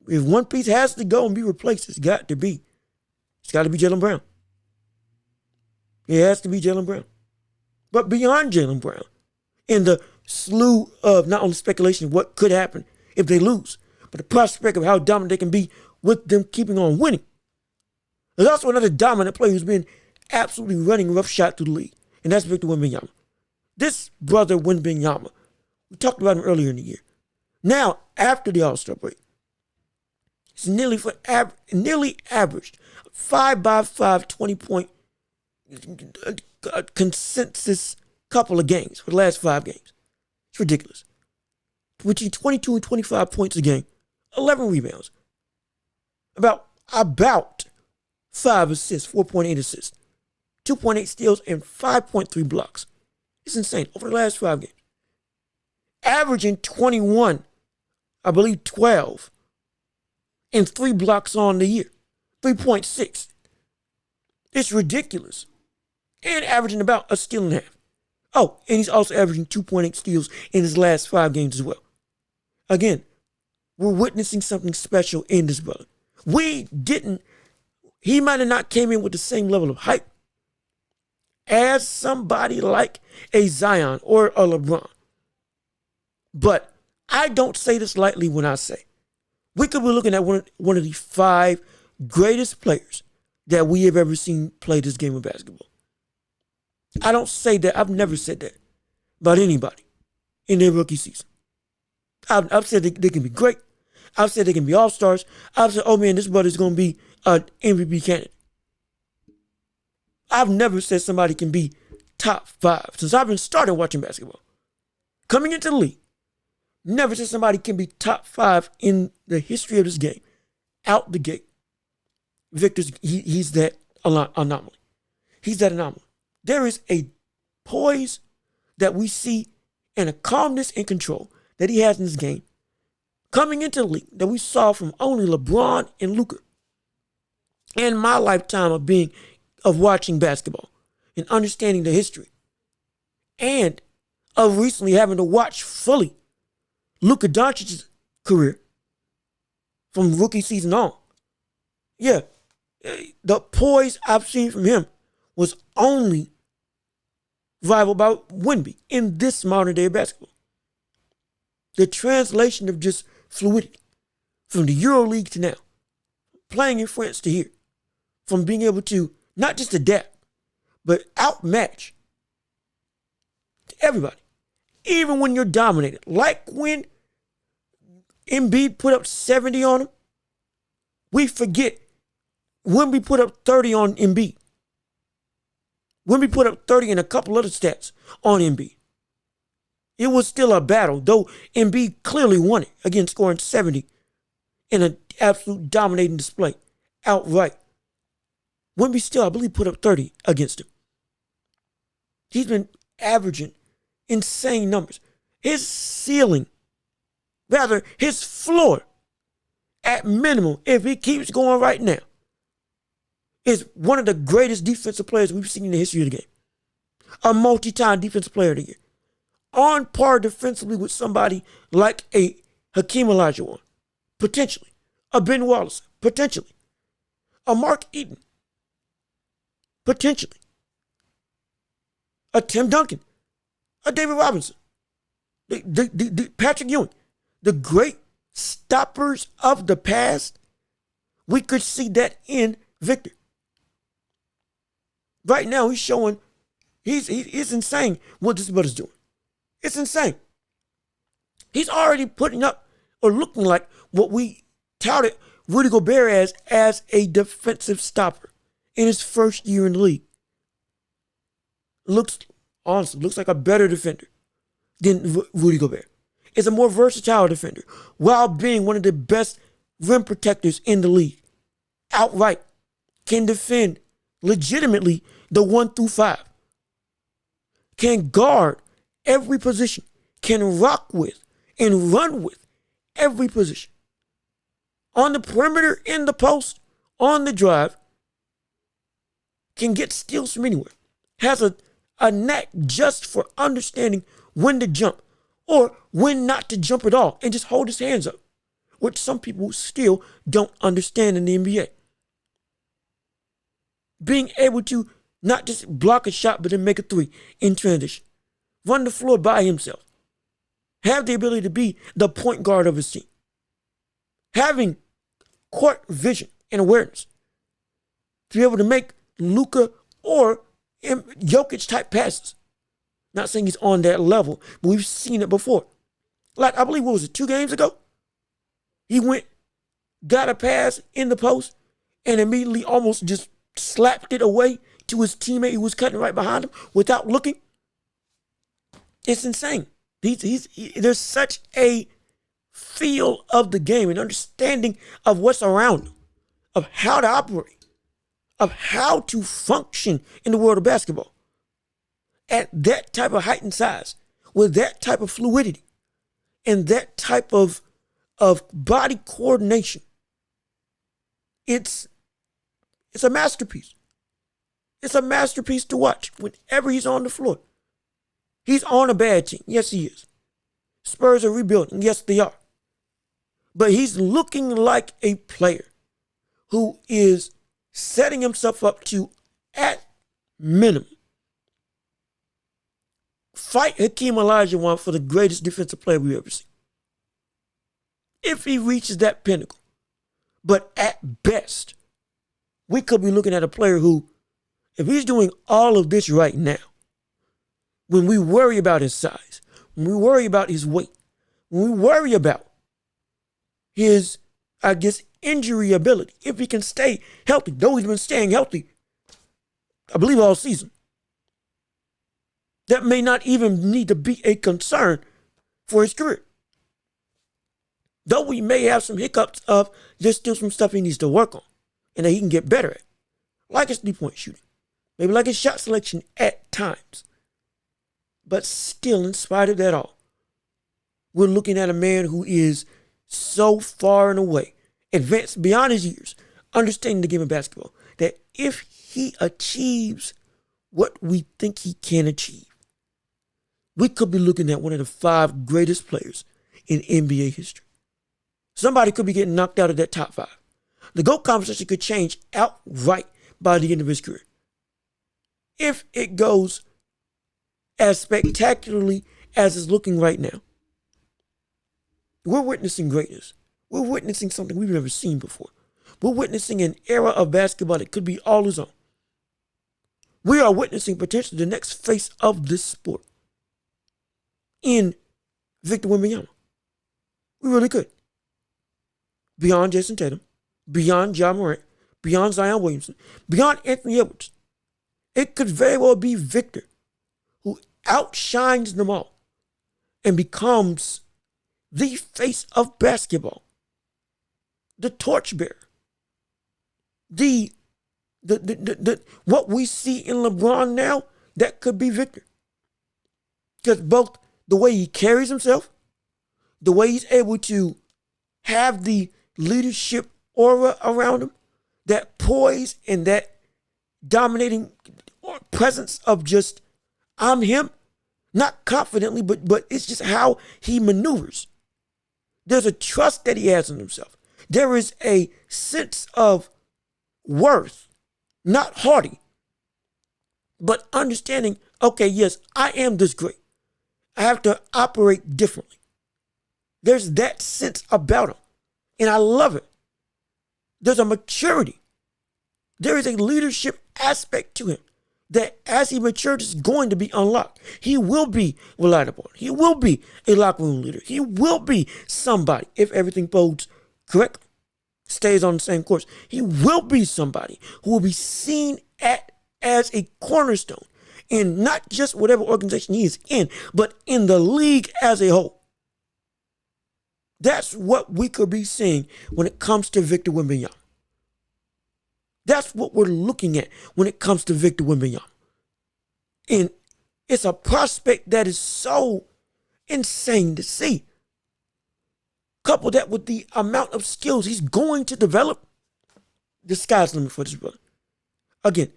If one piece has to go and be replaced, it's got to be Jaylen Brown. It has to be Jaylen Brown. But beyond Jaylen Brown, in the slew of not only speculation of what could happen if they lose, but the prospect of how dominant they can be with them keeping on winning. There's also another dominant player who's been absolutely running roughshod through the league, and that's Victor Wembanyama. This brother Wembanyama, we talked about him earlier in the year. Now, after the All-Star break, he's nearly averaged 5-by-5 20-point consensus couple of games for the last 5 games. It's ridiculous. Between 22 and 25 points a game, 11 rebounds, about 5 assists, 4.8 assists, 2.8 steals, and 5.3 blocks. It's insane. Over the last 5 games. Averaging 21, I believe 12, and 3 blocks on the year. 3.6. It's ridiculous. And averaging about a steal and a half. Oh, and he's also averaging 2.8 steals in his last 5 games as well. Again, we're witnessing something special in this brother. He might have not came in with the same level of hype as somebody like a Zion or a LeBron. But I don't say this lightly when I say we could be looking at one of the 5 greatest players that we have ever seen play this game of basketball. I don't say that. I've never said that about anybody in their rookie season. I've said they can be great. I've said they can be all-stars. I've said, oh man, this brother's going to be an MVP candidate. I've never said somebody can be top 5 since I've been started watching basketball. Coming into the league, never said somebody can be top 5 in the history of this game. Out the gate. Victor's, he's that anomaly. He's that anomaly. There is a poise that we see and a calmness and control that he has in this game coming into the league that we saw from only LeBron and Luka. In my lifetime of watching basketball and understanding the history, and of recently having to watch fully Luka Doncic's career from rookie season on. Yeah, the poise I've seen from him was only rivaled by Wemby in this modern day of basketball. The translation of just fluidity from the EuroLeague to now, playing in France to here, from being able to not just adapt, but outmatch everybody, even when you're dominated. Like when Embiid put up 70 on him, we forget Wemby put up 30 on Embiid. Wemby put up 30 and a couple other stats on Embiid. It was still a battle, though Embiid clearly won it, again scoring 70 in an absolute dominating display, outright. Wemby still, I believe, put up 30 against him. He's been averaging insane numbers. His ceiling, rather his floor, at minimum, if he keeps going right now, is one of the greatest defensive players we've seen in the history of the game. A multi-time defensive player of the year. On par defensively with somebody like a Hakeem Olajuwon, potentially. A Ben Wallace, potentially. A Mark Eaton, potentially. A Tim Duncan, a David Robinson, the Patrick Ewing, the great stoppers of the past. We could see that in Victor. Right now, he's showing, he's insane what this brother's doing. It's insane. He's already putting up or looking like what we touted Rudy Gobert as a defensive stopper in his first year in the league. Looks like a better defender than Rudy Gobert. Is a more versatile defender while being one of the best rim protectors in the league. Outright. Can defend legitimately the 1 through 5. Can guard every position. Can rock with and run with every position. On the perimeter, in the post, on the drive. Can get steals from anywhere. Has a knack just for understanding when to jump or when not to jump at all and just hold his hands up, which some people still don't understand in the NBA. Being able to not just block a shot, but then make a three in transition. Run the floor by himself. Have the ability to be the point guard of his team. Having court vision and awareness. To be able to make Luka or Jokic type passes. Not saying he's on that level, but we've seen it before. Like, I believe, what was it, 2 games ago? He got a pass in the post, and immediately almost just slapped it away to his teammate who was cutting right behind him without looking. It's insane. There's such a feel of the game and understanding of what's around him, of how to operate, of how to function in the world of basketball. At that type of height and size, with that type of fluidity, and that type of body coordination, it's a masterpiece. It's a masterpiece to watch whenever he's on the floor. He's on a bad team. Yes, he is. Spurs are rebuilding. Yes, they are. But he's looking like a player who is setting himself up to, at minimum, fight Hakeem Olajuwon for the greatest defensive player we've ever seen. If he reaches that pinnacle. But at best, we could be looking at a player who, if he's doing all of this right now, when we worry about his size, when we worry about his weight, when we worry about his, injury ability, if he can stay healthy, though he's been staying healthy, I believe, all season, that may not even need to be a concern for his career. Though we may have some hiccups of there's still some stuff he needs to work on and that he can get better at. Like his 3-point shooting. Maybe like his shot selection at times. But still, in spite of that all, we're looking at a man who is so far and away, advanced beyond his years, understanding the game of basketball, that if he achieves what we think he can achieve, we could be looking at one of the 5 greatest players in NBA history. Somebody could be getting knocked out of that top 5. The GOAT conversation could change outright by the end of his career. If it goes as spectacularly as it's looking right now. We're witnessing greatness. We're witnessing something we've never seen before. We're witnessing an era of basketball that could be all his own. We are witnessing potentially the next face of this sport in Victor Wembanyama. We really could. Beyond Jason Tatum, beyond Ja Morant, beyond Zion Williamson, beyond Anthony Edwards. It could very well be Victor who outshines them all and becomes the face of basketball, the torchbearer, the what we see in LeBron now, that could be Victor. Because both the way he carries himself, the way he's able to have the leadership aura around him, that poise and that dominating presence of just, I'm him, not confidently, but it's just how he maneuvers. There's a trust that he has in himself. There is a sense of worth, not haughty, but understanding, okay, yes, I am this great. I have to operate differently. There's that sense about him, and I love it. There's a maturity. There is a leadership aspect to him that as he matures is going to be unlocked. He will be relied upon. He will be a locker room leader. He will be somebody if everything bodes correctly. stays on the same course, he will be somebody who will be seen as a cornerstone in not just whatever organization he is in, but in the league as a whole. That's what we could be seeing when it comes to Victor Wembanyama. That's what we're looking at when it comes to Victor Wembanyama. And it's a prospect that is so insane to see. Couple that with the amount of skills he's going to develop, the sky's the limit for this brother. Again,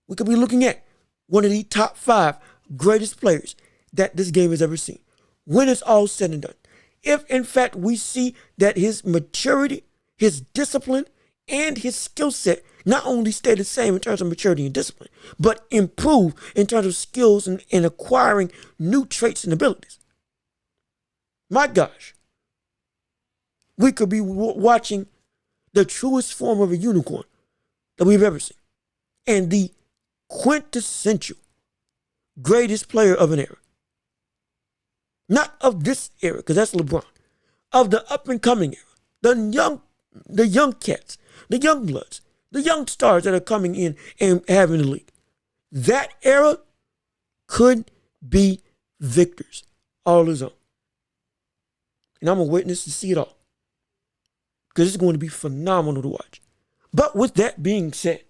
we could be looking at one of the top 5 greatest players that this game has ever seen. When it's all said and done. If, in fact, we see that his maturity, his discipline, and his skill set not only stay the same in terms of maturity and discipline, but improve in terms of skills and acquiring new traits and abilities. My gosh. We could be watching the truest form of a unicorn that we've ever seen. And the quintessential greatest player of an era. Not of this era, because that's LeBron. Of the up-and-coming era. The young cats, the young bloods, the young stars that are coming in and having the league. That era could be Victor's all his own. And I'm a witness to see it all. Because it's going to be phenomenal to watch. But with that being said,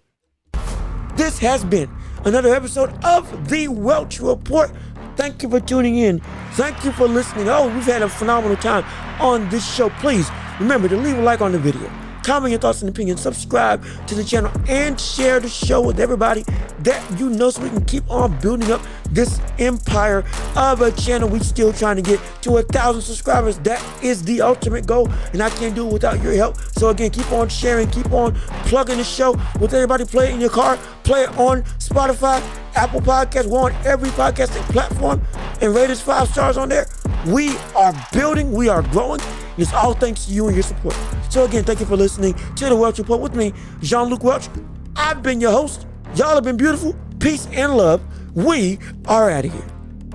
this has been another episode of the Welch Report. Thank you for tuning in. Thank you for listening. Oh, we've had a phenomenal time on this show. Please remember to leave a like on the video. Comment your thoughts and opinions. Subscribe to the channel and share the show with everybody that you know so we can keep on building up this empire of a channel. We still trying to get to 1,000 subscribers. That is the ultimate goal, and I can't do it without your help. So again, keep on sharing, keep on plugging the show with everybody. Play it in your car, play it on Spotify, Apple Podcasts. We're on every podcasting platform, and rate us 5 stars on there. We are building, we are growing. It's all thanks to you and your support. So again, thank you for listening to the Welch Report with me, Jean-Luc Welch. I've been your host. Y'all have been beautiful. Peace and love. We are out of here.